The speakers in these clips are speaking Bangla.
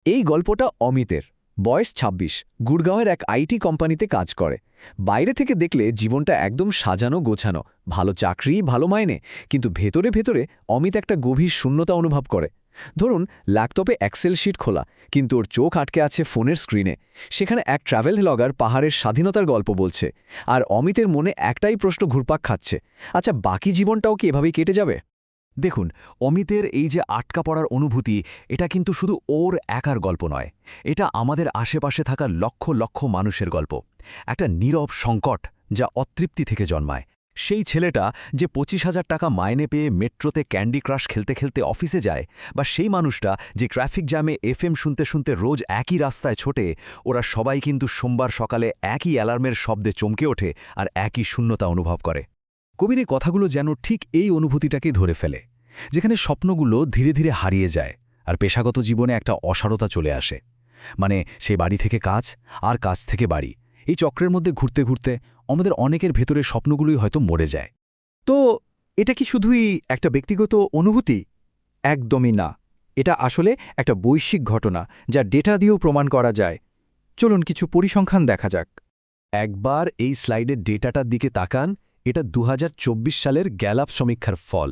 এই গল্পটা অমিতের। বয়স ২৬, গুড়গাঁওয়ের এক আইটি কোম্পানিতে কাজ করে। বাইরে থেকে দেখলে জীবনটা একদম সাজানো গোছানো, ভালো চাকরি, ভালো মাইনে, কিন্তু ভেতরে ভেতরে অমিত একটা গভীর শূন্যতা অনুভব করে। ধরুন, ল্যাপটপে এক্সেল শিট খোলা, কিন্তু ওর চোখ আটকে আছে ফোনের স্ক্রিনে। সেখানে এক ট্রাভেল ব্লগার পাহাড়ের স্বাধীনতার গল্প বলছে, আর অমিতের মনে একটাই প্রশ্ন ঘুরপাক খাচ্ছে, আচ্ছা বাকি জীবনটাও কি এভাবেই কেটে যাবে? দেখুন, অমিতের এই যে আটকা পড়ার অনুভূতি, এটা কিন্তু শুধু ওর একার গল্প নয়। এটা আমাদের আশেপাশে থাকা লক্ষ লক্ষ মানুষের গল্প। একটা নীরব সংকট যা অতৃপ্তি থেকে জন্মায়। সেই ছেলেটা যে ২৫,০০০ টাকা মাইনে পেয়ে মেট্রোতে ক্যান্ডি ক্রাশ খেলতে খেলতে অফিসে যায়, বা সেই মানুষটা যে ট্রাফিক জ্যামে এফএম শুনতে শুনতে রোজ একই রাস্তায় ছোটে, ওরা সবাই কিন্তু সোমবার সকালে একই অ্যালার্মের শব্দে চমকে ওঠে আর একই শূন্যতা অনুভব করে। কবির এই কথাগুলো যেন ঠিক এই অনুভূতিটাকেই ধরে ফেলে, যেখানে স্বপ্নগুলো ধীরে ধীরে হারিয়ে যায় আর পেশাগত জীবনে একটা অসারতা চলে আসে। মানে সেই বাড়ি থেকে কাজ, আর কাজ থেকে বাড়ি, এই চক্রের মধ্যে ঘুরতে ঘুরতে আমাদের অনেকের ভেতরে স্বপ্নগুলোই হয়তো মরে যায়। তো এটা কি শুধুই একটা ব্যক্তিগত অনুভূতি? একদমই না। এটা আসলে একটা বৈশ্বিক ঘটনা, যা ডেটা দিয়েও প্রমাণ করা যায়। চলুন কিছু পরিসংখ্যান দেখা যাক। একবার এই স্লাইডের ডেটাটার দিকে তাকান। এটা ২০২৪ সালের গ্যালাপ সমীক্ষার ফল।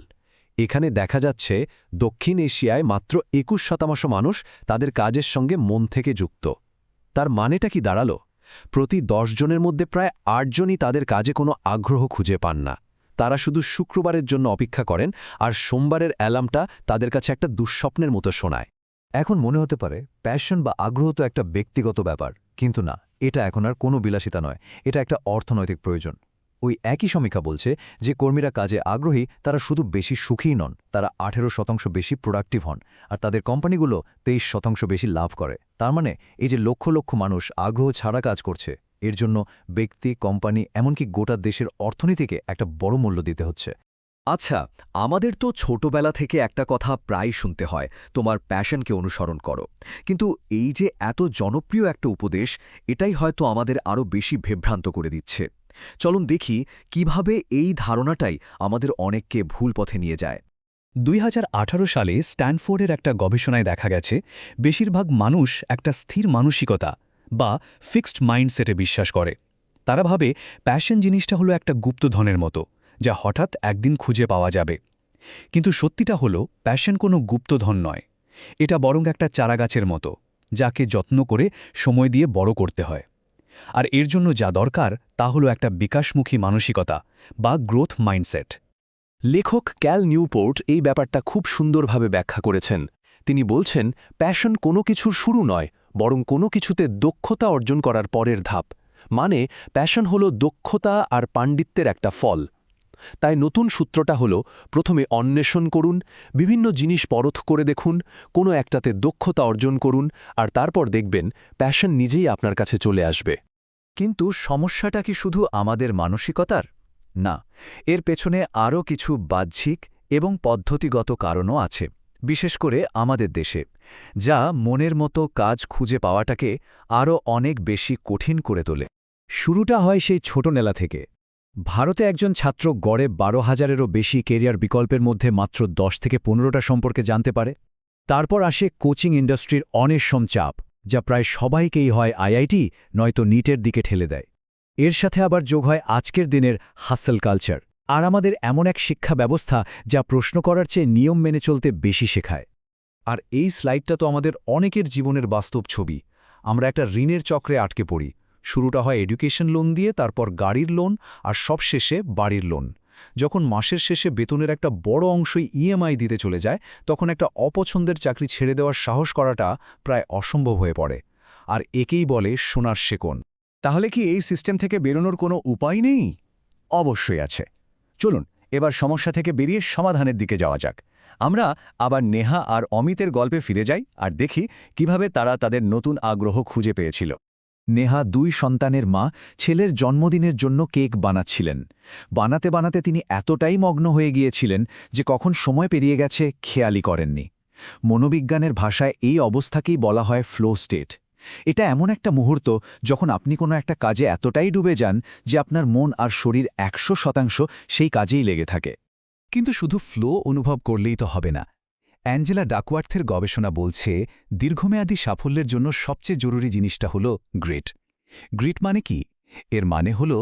এখানে দেখা যাচ্ছে দক্ষিণ এশিয়ায় মাত্র ২১% মানুষ তাদের কাজের সঙ্গে মন থেকে যুক্ত। তার মানেটা কি দাঁড়ালো? প্রতি ১০ জনের মধ্যে প্রায় ৮ জনই তাদের কাজে কোনো আগ্রহ খুঁজে পান না। তারা শুধু শুক্রবারের জন্য অপেক্ষা করেন, আর সোমবারের অ্যালার্মটা তাদের কাছে একটা দুঃস্বপ্নের মতো শোনায়। এখন মনে হতে পারে প্যাশন বা আগ্রহ তো একটা ব্যক্তিগত ব্যাপার, কিন্তু না, এটা এখন আর কোনো বিলাসিতা নয়, এটা একটা অর্থনৈতিক প্রয়োজন। ওই একই সমীক্ষা বলছে যে কর্মীরা কাজে আগ্রহী তারা শুধু বেশি সুখী নন, তারা ১৮% বেশি প্রোডাক্টিভ হন, আর তাদের কোম্পানিগুলো ২৩% বেশি লাভ করে। তার মানে এই যে লক্ষ লক্ষ মানুষ আগ্রহ ছাড়া কাজ করছে, এর জন্য ব্যক্তি, কোম্পানি, এমনকি গোটা দেশের অর্থনীতিকে একটা বড় মূল্য দিতে হচ্ছে। আচ্ছা, আমাদের তো ছোটবেলা থেকে একটা কথা প্রায় শুনতে হয়, তোমার প্যাশনকে অনুসরণ করো। কিন্তু এই যে এত জনপ্রিয় একটা উপদেশ, এটাই হয়তো আমাদের আরও বেশি বিভ্রান্ত করে দিচ্ছে। চলুন দেখি কিভাবে এই ধারণাটাই আমাদের অনেককে ভুল পথে নিয়ে যায়। ২০১৮ সালে স্ট্যানফোর্ডের একটা গবেষণায় দেখা গেছে, বেশিরভাগ মানুষ একটা স্থির মানসিকতা বা ফিক্সড মাইন্ডসেটে বিশ্বাস করে। তারা ভাবে প্যাশন জিনিসটা হলো একটা গুপ্তধনের মতো, যা হঠাৎ একদিন খুঁজে পাওয়া যাবে। কিন্তু সত্যিটা হলো, প্যাশন কোনো গুপ্তধন নয়। এটা বরং একটা চারাগাছের মতো, যাকে যত্ন করে সময় দিয়ে বড় করতে হয়। আর এর জন্য যা দরকার তা হলো একটা বিকাশমুখী মানসিকতা বা গ্রোথ মাইন্ডসেট। লেখক ক্যাল নিউপোর্ট এই ব্যাপারটা খুব সুন্দরভাবে ব্যাখ্যা করেছেন। তিনি বলছেন, প্যাশন কোনো কিছুর শুরু নয়, বরং কোনো কিছুতে দক্ষতা অর্জন করার পরের ধাপ। মানে প্যাশন হলো দক্ষতা আর পাণ্ডিত্যের একটা ফল। তাই নতুন সূত্রটা হলো, প্রথমে অন্বেষণ করুন, বিভিন্ন জিনিস পরখ করে দেখুন, কোনো একটাতে দক্ষতা অর্জন করুন, আর তারপর দেখবেন প্যাশন নিজেই আপনার কাছে চলে আসবে। কিন্তু সমস্যাটা কি শুধু আমাদের মানসিকতার? না, এর পেছনে আরও কিছু বাহ্যিক এবং পদ্ধতিগত কারণও আছে, বিশেষ করে আমাদের দেশে, যা মনের মতো কাজ খুঁজে পাওয়াটাকে আরও অনেক বেশি কঠিন করে তোলে। শুরুটা হয় সেই ছোটনেলা থেকে। ভারতে একজন ছাত্র গড়ে ১২,০০০-এরও বেশি কেরিয়ার বিকল্পের মধ্যে মাত্র ১০ থেকে ১৫টা সম্পর্কে জানতে পারে। তারপর আসে কোচিং ইন্ডাস্ট্রির অনিশ্চম চাপ, যা প্রায় সবাইকেই হয় আইআইটি নয়তো নিটের দিকে ঠেলে দেয়। এর সাথে আবার যোগ হয় আজকের দিনের হাসেল কালচার, আর আমাদের এমন এক শিক্ষা ব্যবস্থা যা প্রশ্ন করার চেয়ে নিয়ম মেনে চলতে বেশি শেখায়। আর এই স্লাইডটা তো আমাদের অনেকের জীবনের বাস্তব ছবি। আমরা একটা ঋণের চক্রে আটকে পড়ি। শুরুটা হয় এডুকেশন লোন দিয়ে, তারপর গাড়ির লোন, আর সবশেষে বাড়ির লোন। যখন মাসের শেষে বেতনের একটা বড় অংশই ইএমআই দিতে চলে যায়, তখন একটা অপছন্দের চাকরি ছেড়ে দেওয়ার সাহস করাটা প্রায় অসম্ভব হয়ে পড়ে। আর একেই বলে সোনার শেকন। তাহলে কি এই সিস্টেম থেকে বেরোনোর কোনো উপায় নেই? অবশ্যই আছে। চলুন এবার সমস্যা থেকে বেরিয়ে সমাধানের দিকে যাওয়া যাক। আমরা আবার নেহা আর অমিতের গল্পে ফিরে যাই আর দেখি কিভাবে তারা তাদের নতুন আগ্রহ খুঁজে পেয়েছিল। নেহা ২ সন্তানের মা, ছেলের জন্মদিনের জন্য কেক বানাচ্ছিলেন। বানাতে বানাতে তিনি এতটাই মগ্ন হয়ে গিয়েছিলেন যে কখন সময় পেরিয়ে গেছে খেয়ালই করেননি। মনোবিজ্ঞানের ভাষায় এই অবস্থাকেই বলা হয় ফ্লো স্টেট। এটা এমন একটা মুহূর্ত যখন আপনি কোনো একটা কাজে এতটাই ডুবে যান যে আপনার মন আর শরীর ১০০% সেই কাজেই লেগে থাকে। কিন্তু শুধু ফ্লো অনুভব করলেই তো হবে না। অ্যাঞ্জেলা ডাকওয়ার্থের গবেষণা বলছে দীর্ঘমেয়াদী সাফল্যের জন্য সবচেয়ে জরুরি জিনিসটা হল গ্রিট। গ্রিট মানে কি? এর মানে হল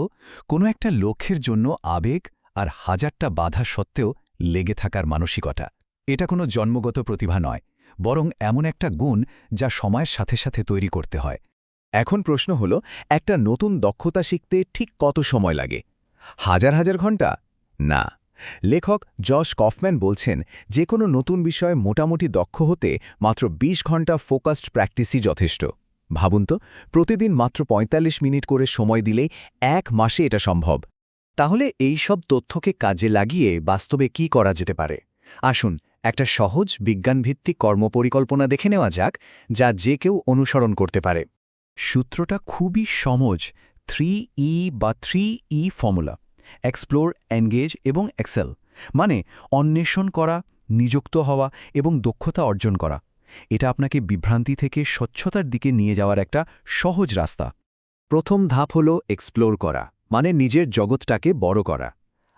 কোনো একটা লক্ষ্যের জন্য আবেগ আর হাজারটা বাধা সত্ত্বেও লেগে থাকার মানসিকতা। এটা কোনো জন্মগত প্রতিভা নয়, বরং এমন একটা গুণ যা সময়ের সাথে সাথে তৈরি করতে হয়। এখন প্রশ্ন হল, একটা নতুন দক্ষতা শিখতে ঠিক কত সময় লাগে? হাজার হাজার ঘন্টা? না। লেখক জশ কফম্যান বলছেন, যে কোনো নতুন বিষয়ে মোটামুটি দক্ষ হতে মাত্র ২০ ঘন্টা ফোকাসড প্র্যাকটিসই যথেষ্ট। ভাবুন তো, প্রতিদিন মাত্র ৪৫ মিনিট করে সময় দিলেই ১ মাসে এটা সম্ভব। তাহলে এই সব তথ্যকে কাজে লাগিয়ে বাস্তবে কি করা যেতে পারে? আসুন একটা সহজ বিজ্ঞানভিত্তিক কর্মপরিকল্পনা দেখে নেওয়া যাক, যা যে কেউ অনুসরণ করতে পারে। সূত্রটা খুবই সহজ, 3E বা 3E ফর্মুলা। এক্সপ্লোর, এনগেজ এবং এক্সেল, মানে অন্বেষণ করা, নিযুক্ত হওয়া এবং দক্ষতা অর্জন করা। এটা আপনাকে বিভ্রান্তি থেকে স্বচ্ছতার দিকে নিয়ে যাওয়ার একটা সহজ রাস্তা। প্রথম ধাপ হল এক্সপ্লোর করা, মানে নিজের জগৎটাকে বড় করা।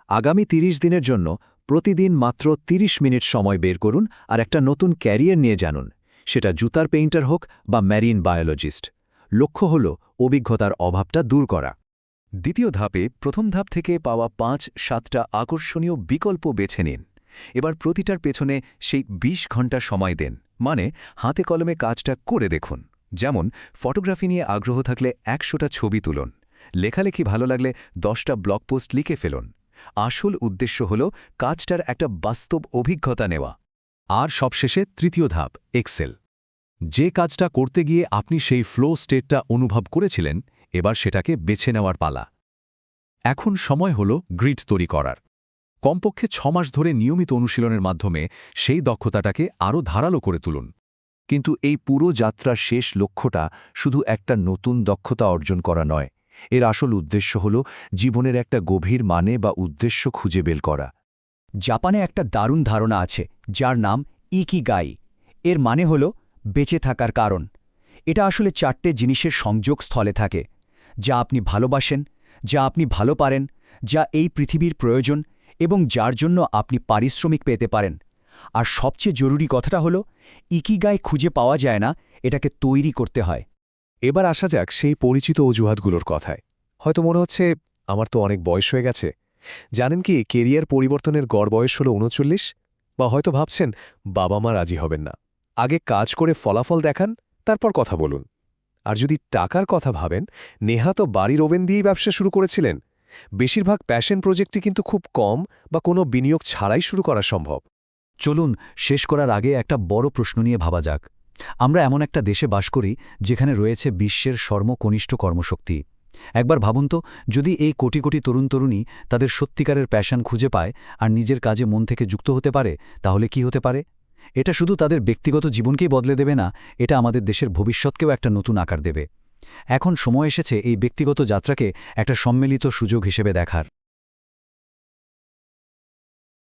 আগামী ৩০ দিনের জন্য প্রতিদিন মাত্র ৩০ মিনিট সময় বের করুন আর একটা নতুন ক্যারিয়ার নিয়ে জানুন, সেটা জুতার পেইন্টার হোক বা ম্যারিন বায়োলজিস্ট। লক্ষ্য হল অভিজ্ঞতার অভাবটা দূর করা। দ্বিতীয় ধাপে প্রথম ধাপ থেকে পাওয়া ৫-৭টা আকর্ষণীয় বিকল্প বেছে নিন। এবার প্রতিটার পেছনে সেই ২০ ঘন্টা সময় দেন, মানে হাতে কলমে কাজটা করে দেখুন। যেমন ফটোগ্রাফি নিয়ে আগ্রহ থাকলে ১০০টা ছবি তুলুন, লেখালেখি ভালো লাগলে 10টা ব্লগ পোস্ট লিখে ফেলুন। আসল উদ্দেশ্য হল কাজটার একটা বাস্তব অভিজ্ঞতা নেওয়া। আর সবশেষে তৃতীয় ধাপ, এক্সেল। যে কাজটা করতে গিয়ে আপনি সেই ফ্লো স্টেটটা অনুভব করেছিলেন, এবার সেটাকে বেছে নেওয়ার পালা। এখন সময় হল গ্রিড তৈরি করার। কমপক্ষে ৬ মাস ধরে নিয়মিত অনুশীলনের মাধ্যমে সেই দক্ষতাটাকে আরও ধারালো করে তুলুন। কিন্তু এই পুরো যাত্রার শেষ লক্ষ্যটা শুধু একটা নতুন দক্ষতা অর্জন করা নয়। এর আসল উদ্দেশ্য হল জীবনের একটা গভীর মানে বা উদ্দেশ্য খুঁজে বের করা। জাপানে একটা দারুণ ধারণা আছে, যার নাম ইকিগাই। এর মানে হল বেঁচে থাকার কারণ। এটা আসলে ৪টে জিনিসের সংযোগস্থলে থাকে, যা আপনি ভালোবাসেন, যা আপনি ভালো পারেন, যা এই পৃথিবীর প্রয়োজন এবং যার জন্য আপনি পারিশ্রমিক পেতে পারেন। আর সবচেয়ে জরুরি কথাটা হল, ইকিগাই খুঁজে পাওয়া যায় না, এটাকে তৈরি করতে হয়। এবার আসা যাক সেই পরিচিত অজুহাতগুলোর কথায়। হয়তো মনে হচ্ছে আমার তো অনেক বয়স হয়ে গেছে। জানেন কি, কেরিয়ার পরিবর্তনের গড় বয়স হল ৩৯। বা হয়তো ভাবছেন বাবা মা রাজি হবেন না, আগে কাজ করে ফলাফল দেখান, তারপর কথা বলুন। আর যদি টাকার কথা ভাবেন, নেহা তো বাড়ির ওভেন দিয়েই ব্যবসা শুরু করেছিলেন। বেশিরভাগ প্যাশন প্রজেক্টই কিন্তু খুব কম বা কোনো বিনিয়োগ ছাড়াই শুরু করা সম্ভব। চলুন শেষ করার আগে একটা বড় প্রশ্ন নিয়ে ভাবা যাক। আমরা এমন একটা দেশে বাস করি যেখানে রয়েছে বিশ্বের সর্বকনিষ্ঠ কর্মশক্তি। একবার ভাবুন তো, যদি এই কোটি কোটি তরুণ তরুণী তাদের সত্যিকারের প্যাশন খুঁজে পায় আর নিজের কাজে মন থেকে যুক্ত হতে পারে, তাহলে কি হতে পারে? এটা শুধু তাদের ব্যক্তিগত জীবনকেই বদলে দেবে না, এটা আমাদের দেশের ভবিষ্যৎকেও একটা নতুন আকার দেবে। এখন সময় এসেছে এই ব্যক্তিগত যাত্রাকে একটা সম্মিলিত সুযোগ হিসেবে দেখার।